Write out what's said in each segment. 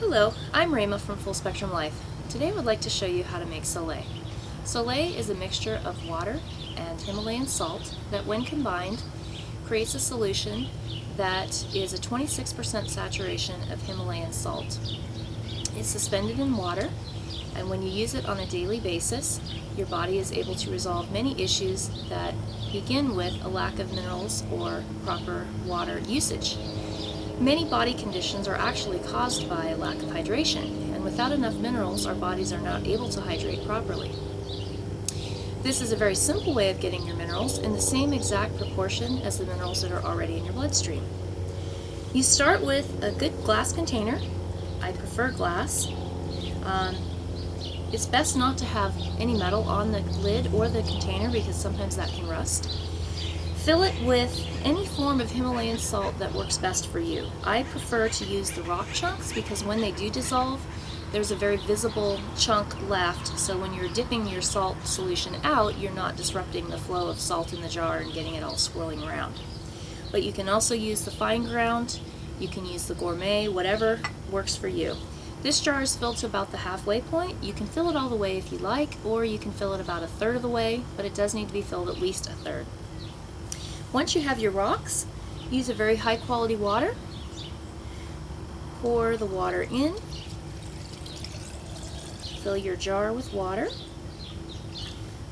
Hello, I'm Rama from Full Spectrum Life. Today I would like to show you how to make Soleil. Soleil is a mixture of water and Himalayan salt that when combined creates a solution that is a 26% saturation of Himalayan salt. It's suspended in water, and when you use it on a daily basis, your body is able to resolve many issues that begin with a lack of minerals or proper water usage. Many body conditions are actually caused by a lack of hydration, and without enough minerals, our bodies are not able to hydrate properly. This is a very simple way of getting your minerals in the same exact proportion as the minerals that are already in your bloodstream. You start with a good glass container. I prefer glass. It's best not to have any metal on the lid or the container because sometimes that can rust. Fill it with any form of Himalayan salt that works best for you. I prefer to use the rock chunks because when they do dissolve, there's a very visible chunk left, so when you're dipping your salt solution out, you're not disrupting the flow of salt in the jar and getting it all swirling around. But you can also use the fine ground, you can use the gourmet, whatever works for you. This jar is filled to about the halfway point. You can fill it all the way if you like, or you can fill it about a third of the way, but it does need to be filled at least a third. Once you have your rocks, use a very high quality water. Pour the water in. Fill your jar with water.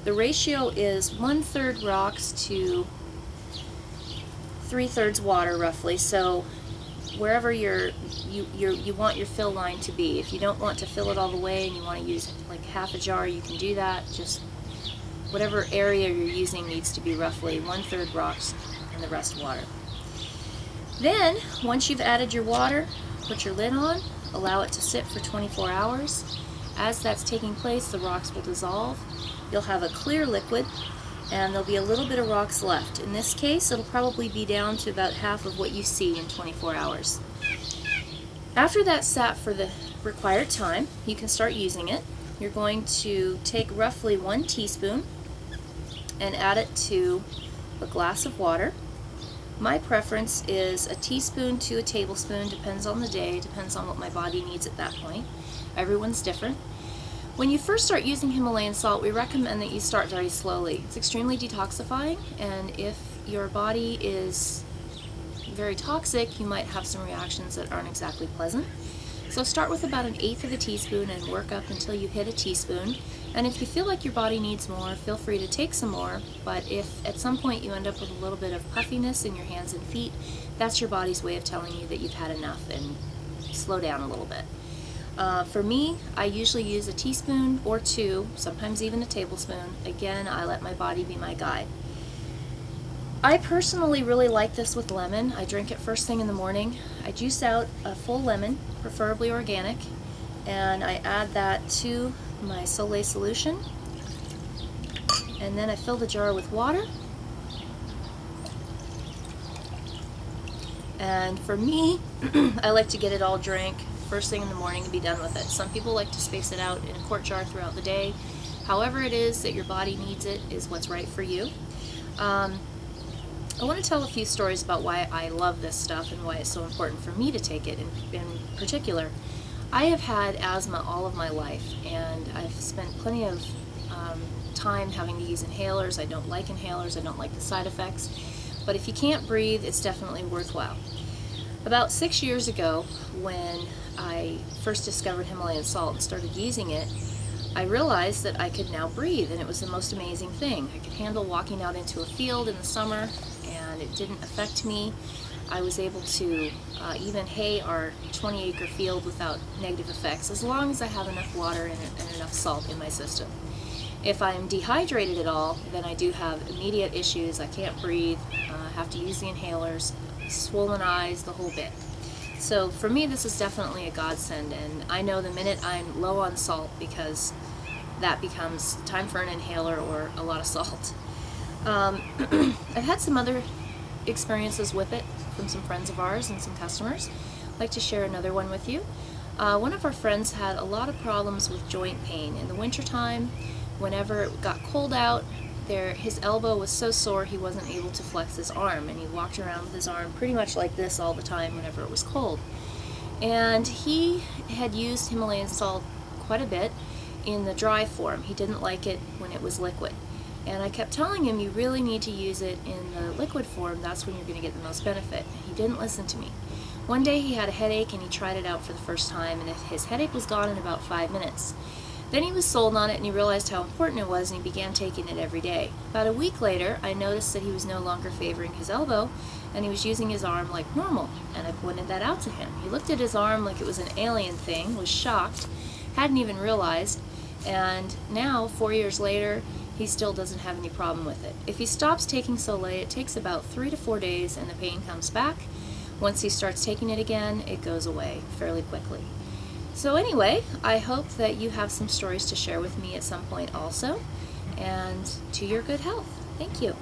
The ratio is 1/3 rocks to 3/3 water roughly, so wherever you want your fill line to be. If you don't want to fill it all the way and you want to use like half a jar, you can do that. Just whatever area you're using needs to be roughly 1/3 rocks and the rest water. Then, once you've added your water, put your lid on, allow it to sit for 24 hours. As that's taking place, the rocks will dissolve. You'll have a clear liquid, and there'll be a little bit of rocks left. In this case, it'll probably be down to about half of what you see in 24 hours. After that's sat for the required time, you can start using it. You're going to take roughly 1 teaspoon and add it to a glass of water. My preference is a teaspoon to a tablespoon, depends on the day, depends on what my body needs at that point. Everyone's different. When you first start using Himalayan salt, we recommend that you start very slowly. It's extremely detoxifying, and if your body is very toxic, you might have some reactions that aren't exactly pleasant. So start with about 1/8 of a teaspoon and work up until you hit a teaspoon. And if you feel like your body needs more, feel free to take some more. But if at some point you end up with a little bit of puffiness in your hands and feet, that's your body's way of telling you that you've had enough and slow down a little bit. For me, I usually use a teaspoon or 2, sometimes even a tablespoon. Again, I let my body be my guide. I personally really like this with lemon. I drink it first thing in the morning. I juice out a full lemon, preferably organic, and I add that to my Soleil solution. And then I fill the jar with water. And for me, I like to get it all drank first thing in the morning and be done with it. Some people like to space it out in a quart jar throughout the day. However it is that your body needs it is what's right for you. I want to tell a few stories about why I love this stuff and why it's so important for me to take it in particular. I have had asthma all of my life, and I've spent plenty of time having to use inhalers. I don't like inhalers, I don't like the side effects, but if you can't breathe, it's definitely worthwhile. About 6 years ago, when I first discovered Himalayan salt and started using it, I realized that I could now breathe, and it was the most amazing thing. I could handle walking out into a field in the summer, and it didn't affect me. I was able to even hay our 20-acre field without negative effects, as long as I have enough water and enough salt in my system. If I'm dehydrated at all, then I do have immediate issues. I can't breathe, have to use the inhalers, swollen eyes, the whole bit. So for me, this is definitely a godsend, and I know the minute I'm low on salt, because that becomes time for an inhaler or a lot of salt. I've had some other experiences with it from some friends of ours and some customers. I'd like to share another one with you. One of our friends had a lot of problems with joint pain. In the wintertime, whenever it got cold out, his elbow was so sore he wasn't able to flex his arm, and he walked around with his arm pretty much like this all the time whenever it was cold. And he had used Himalayan salt quite a bit in the dry form. He didn't like it when it was liquid. And I kept telling him, you really need to use it in the liquid form. That's when you're going to get the most benefit. And he didn't listen to me. One day he had a headache and he tried it out for the first time, and his headache was gone in about 5 minutes. Then he was sold on it and he realized how important it was, and he began taking it every day. About a week later, I noticed that he was no longer favoring his elbow and he was using his arm like normal, and I pointed that out to him. He looked at his arm like it was an alien thing, was shocked, hadn't even realized, and now, 4 years later, he still doesn't have any problem with it. If he stops taking Soleil, it takes about 3 to 4 days and the pain comes back. Once he starts taking it again, it goes away fairly quickly. So anyway, I hope that you have some stories to share with me at some point also, and to your good health. Thank you.